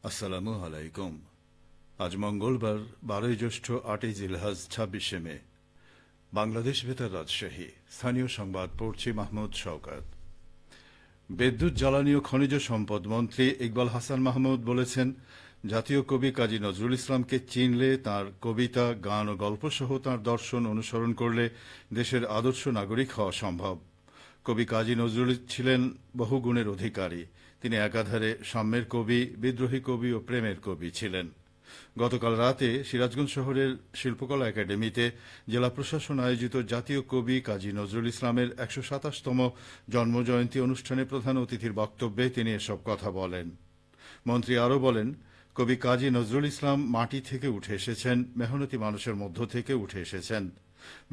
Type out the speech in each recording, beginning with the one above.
আসসালামু আলাইকুম। আজ মঙ্গলবার 12 জ্যৈষ্ঠ 8 জিলহজ 26 মে। বাংলাদেশ বেতার রাজশাহী। স্থানীয় সংবাদ পড়ছি মাহমুদ শওকত। বিদ্যুৎ জ্বালানি ও খনিজ সম্পদ মন্ত্রী ইকবাল হাসান মাহমুদ বলেছেন, জাতীয় কবি কাজী নজরুল ইসলামকে চিনলে তাঁর কবিতা, গান ও গল্প সহ তাঁর দর্শন অনুসরণ করলে দেশের আদর্শ নাগরিক হওয়া সম্ভব। কবি কাজী নজরুল ছিলেন বহুগুণের অধিকারী। তিনি একাধারে সাম্যের কবি, বিদ্রোহী কবি ও প্রেমের কবি ছিলেন। গতকাল রাতে সিরাজগঞ্জ শহরের শিল্পকলা একাডেমিতে জেলা প্রশাসন আয়োজিত জাতীয় কবি কাজী নজরুল ইসলামের ১২৭তম জন্মজয়ন্তী অনুষ্ঠানে প্রধান অতিথির বক্তব্যে তিনি এসব কথা বলেন। মন্ত্রী আরও বলেন, কবি কাজী নজরুল ইসলাম মাটি থেকে উঠে এসেছেন, মেহনতি মানুষের মধ্য থেকে উঠে এসেছেন।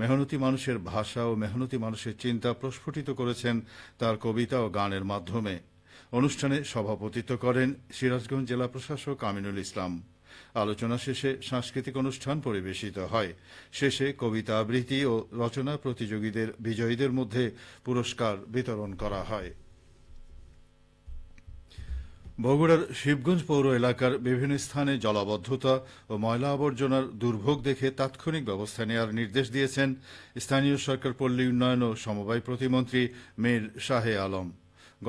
মেহনতি মানুষের ভাষা ও মেহনতি মানুষের চিন্তা প্রস্ফুটিত করেছেন তার কবিতা ও গানের মাধ্যমে। অনুষ্ঠানে সভাপতিত্ব করেন সিরাজগঞ্জ জেলা প্রশাসক আমিনুল ইসলাম। আলোচনা শেষে সাংস্কৃতিক অনুষ্ঠান পরিবেশিত হয়। শেষে কবিতা আবৃত্তি ও রচনা প্রতিযোগীদের বিজয়ীদের মধ্যে পুরস্কার বিতরণ করা হয়। বগুড়ার শিবগঞ্জ পৌর এলাকার বিভিন্ন স্থানে জলাবদ্ধতা ও ময়লা আবর্জনার দুর্ভোগ দেখে তাৎক্ষণিক ব্যবস্থা নেওয়ার নির্দেশ দিয়েছেন স্থানীয় সরকার, পল্লী উন্নয়ন ও সমবায় প্রতিমন্ত্রী মীর শাহে আলম।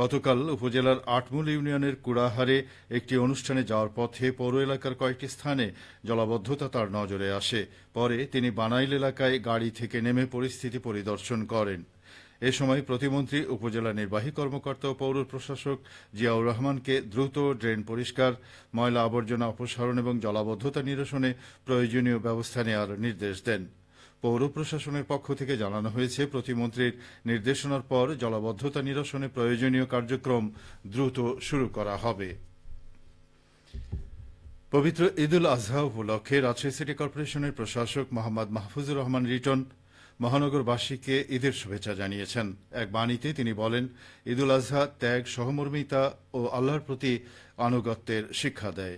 গতকাল উপজেলার আটমূল ইউনিয়নের কুড়াহারে একটি অনুষ্ঠানে যাওয়ার পথে পৌর এলাকার কয়েকটি স্থানে জলাবদ্ধতা তার নজরে আসে। পরে তিনি বানাইল এলাকায় গাড়ি থেকে নেমে পরিস্থিতি পরিদর্শন করেন। এ সময় প্রতিমন্ত্রী উপজেলা নির্বাহী কর্মকর্তা ও পৌর প্রশাসক জিয়াউর রহমানকে দ্রুত ড্রেন পরিষ্কার, ময়লা আবর্জনা অপসারণ এবং জলাবদ্ধতা নিরসনে প্রয়োজনীয় ব্যবস্থা নেওয়ার নির্দেশ দেন। পৌর প্রশাসনের পক্ষ থেকে জানানো হয়েছে, প্রতিমন্ত্রীর নির্দেশনার পর জলাবদ্ধতা নিরসনে প্রয়োজনীয় কার্যক্রম দ্রুত শুরু করা হবে। পবিত্র ঈদুল আজহা উপলক্ষে রাজশাহী সিটি কর্পোরেশনের প্রশাসক মোহাম্মদ মাহফুজুর রহমান রিটন মহানগরবাসীকে ঈদের শুভেচ্ছা জানিয়েছেন। এক বাণীতে তিনি বলেন, ঈদুল আজহা ত্যাগ, সহমর্মিতা ও আল্লাহর প্রতি আনুগত্যের শিক্ষা দেয়।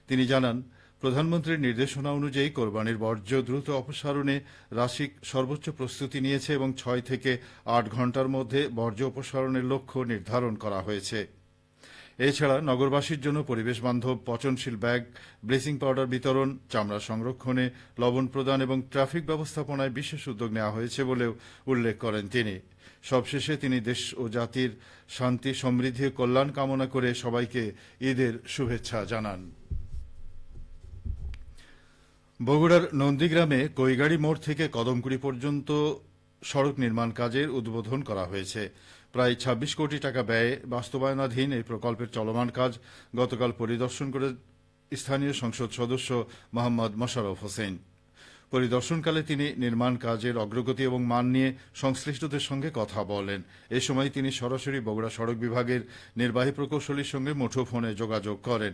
তিনি জানান, প্রধানমন্ত্রীর নির্দেশনা অনুযায়ী কোরবানির বর্জ্য দ্রুত অপসারণে রাশিক সর্বোচ্চ প্রস্তুতি নিয়েছে এবং ৬ থেকে ৮ ঘণ্টার মধ্যে বর্জ্য অপসারণের লক্ষ্য নির্ধারণ করা হয়েছে। এছাড়া নগরবাসীর জন্য পরিবেশ বান্ধব পচনশীল ব্যাগ, ব্লিচিং পাউডার বিতরণ, চামড়া সংরক্ষণে লবণ প্রদান এবং ট্রাফিক ব্যবস্থাপনায় বিশেষ উদ্যোগ নেওয়া হয়েছে বলেও উল্লেখ করেন তিনি। সবশেষে তিনি দেশ ও জাতির শান্তি, সমৃদ্ধি ও কল্যাণ কামনা করে সবাইকে ঈদের শুভেচ্ছা জানান। বগুড়ার নন্দীগ্রামে কৈগাড়ি মোড় থেকে কদমকুড়ি পর্যন্ত সড়ক নির্মাণ কাজের উদ্বোধন করা হয়েছে। প্রায় ২৬ কোটি টাকা ব্যয়ে বাস্তবায়নাধীন এই প্রকল্পের চলমান কাজ গতকাল পরিদর্শন করে স্থানীয় সংসদ সদস্য মোহাম্মদ মোশাররফ হোসেন। পরিদর্শনকালে তিনি নির্মাণ কাজের অগ্রগতি এবং মান নিয়ে সংশ্লিষ্টদের সঙ্গে কথা বলেন। এ সময় তিনি সরাসরি বগুড়া সড়ক বিভাগের নির্বাহী প্রকৌশলীর সঙ্গে মুঠোফোনে যোগাযোগ করেন।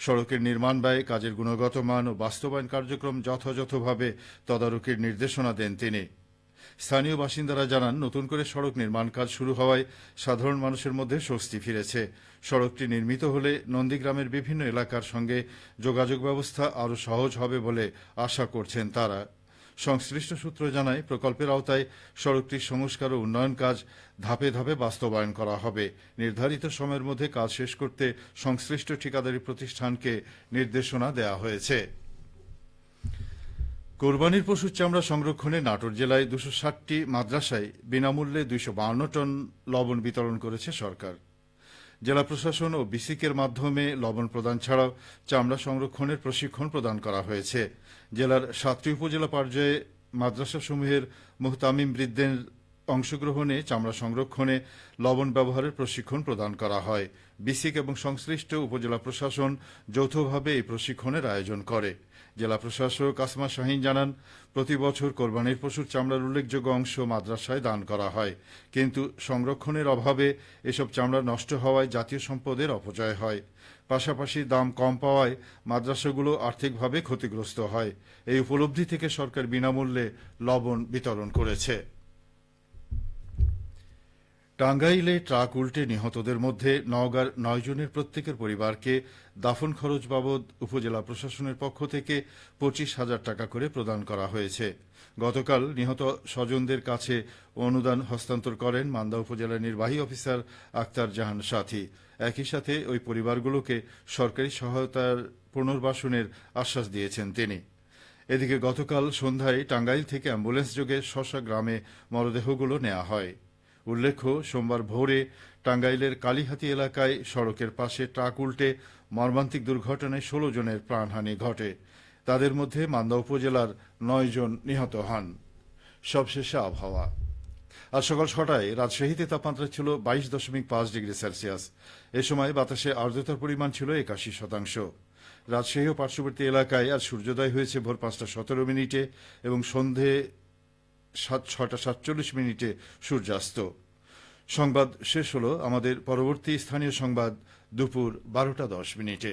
সড়কের নির্মাণ ব্যয়, কাজের গুণগত মান ও বাস্তবায়ন কার্যক্রম যথাযথভাবে তদারকির নির্দেশনা দেন তিনি। স্থানীয় বাসিন্দারা জানান, নতুন করে সড়ক নির্মাণ কাজ শুরু হওয়ায় সাধারণ মানুষের মধ্যে স্বস্তি ফিরেছে। সড়কটি নির্মিত হলে নন্দীগ্রামের বিভিন্ন এলাকার সঙ্গে যোগাযোগ ব্যবস্থা আরও সহজ হবে বলে আশা করছেন তারা। সংশ্লিষ্ট সূত্র জানায়, প্রকল্পের আওতায় সড়কটির সংস্কার ও উন্নয়ন কাজ ধাপে ধাপে বাস্তবায়ন করা হবে। নির্ধারিত সময়ের মধ্যে কাজ শেষ করতে সংশ্লিষ্ট ঠিকাদারি প্রতিষ্ঠানকে নির্দেশনা দেওয়া হয়েছে। কোরবানির পশুর চামড়া সংরক্ষণে নাটোর জেলায় ২৬০টি মাদ্রাসায় বিনামূল্যে ২৫২ টন লবণ বিতরণ করেছে সরকার। জেলা প্রশাসন ও বিসিকের মাধ্যমে লবণ প্রদান ছাড়াও চামড়া সংরক্ষণের প্রশিক্ষণ প্রদান করা হয়েছে। জেলার ৭টি উপজেলা পর্যায়ে মাদ্রাসাসমূহের মুহতামিম বৃদ্ধের অংশগ্রহণে চামড়া সংরক্ষণে লবণ ব্যবহারের প্রশিক্ষণ প্রদান করা হয়। বিসিক এবং সংশ্লিষ্ট উপজেলা প্রশাসন যৌথভাবে এই প্রশিক্ষণের আয়োজন করে। জেলা প্রশাসক আসমা শাহিন জানান, প্রতি বছর কোরবানির পশুর চামড়ার উল্লেখযোগ্য অংশ মাদ্রাসায় দান করা হয়, কিন্তু সংরক্ষণের অভাবে এসব চামড়া নষ্ট হওয়ায় জাতীয় সম্পদের অপচয় হয়। পাশাপাশি দাম কম পাওয়ায় মাদ্রাসাগুলো আর্থিকভাবে ক্ষতিগ্রস্ত হয়। এই উপলব্ধি থেকে সরকার বিনামূল্যে লবণ বিতরণ করেছে। টাঙ্গাইলে ট্রাক উল্টে নিহতদের মধ্যে নওগাঁর ৯ জনের প্রত্যেকের পরিবারকে দাফন খরচ বাবদ উপজেলা প্রশাসনের পক্ষ থেকে ২৫,০০০ টাকা করে প্রদান করা হয়েছে। গতকাল নিহত স্বজনদের কাছে অনুদান হস্তান্তর করেন মান্দা উপজেলার নির্বাহী অফিসার আক্তার জাহান সাথী। একই সাথে ওই পরিবারগুলোকে সরকারি সহায়তার পুনর্বাসনের আশ্বাস দিয়েছেন তিনি। এদিকে গতকাল সন্ধ্যায় টাঙ্গাইল থেকে অ্যাম্বুলেন্স যোগে শশা গ্রামে মরদেহগুলো নেওয়া হয়। উল্লেখ্য, সোমবার ভোরে টাঙ্গাইলের কালীহাতি এলাকায় সড়কের পাশে ট্রাক উল্টে মর্মান্তিক দুর্ঘটনায় ১৬ জনের প্রাণহানি ঘটে। তাদের মধ্যে মান্দা উপজেলার ৯ জন নিহত হন। সবশেষে আবহাওয়া। আজ সকাল ৬টায় রাজশাহীতে তাপমাত্রা ছিল ২২.৫ ডিগ্রি সেলসিয়াস। এ সময় বাতাসে আর্দ্রতার পরিমাণ ছিল ৮১%। রাজশাহী ও পার্শ্ববর্তী এলাকায় আজ সূর্যোদয় হয়েছে ভোর ৫টা ১৭ এবং সন্ধে ৬টা ৪৭ সূর্যাস্ত। সংবাদ শেষ হল। আমাদের পরবর্তী স্থানীয় সংবাদ দুপুর ১২টা ১০।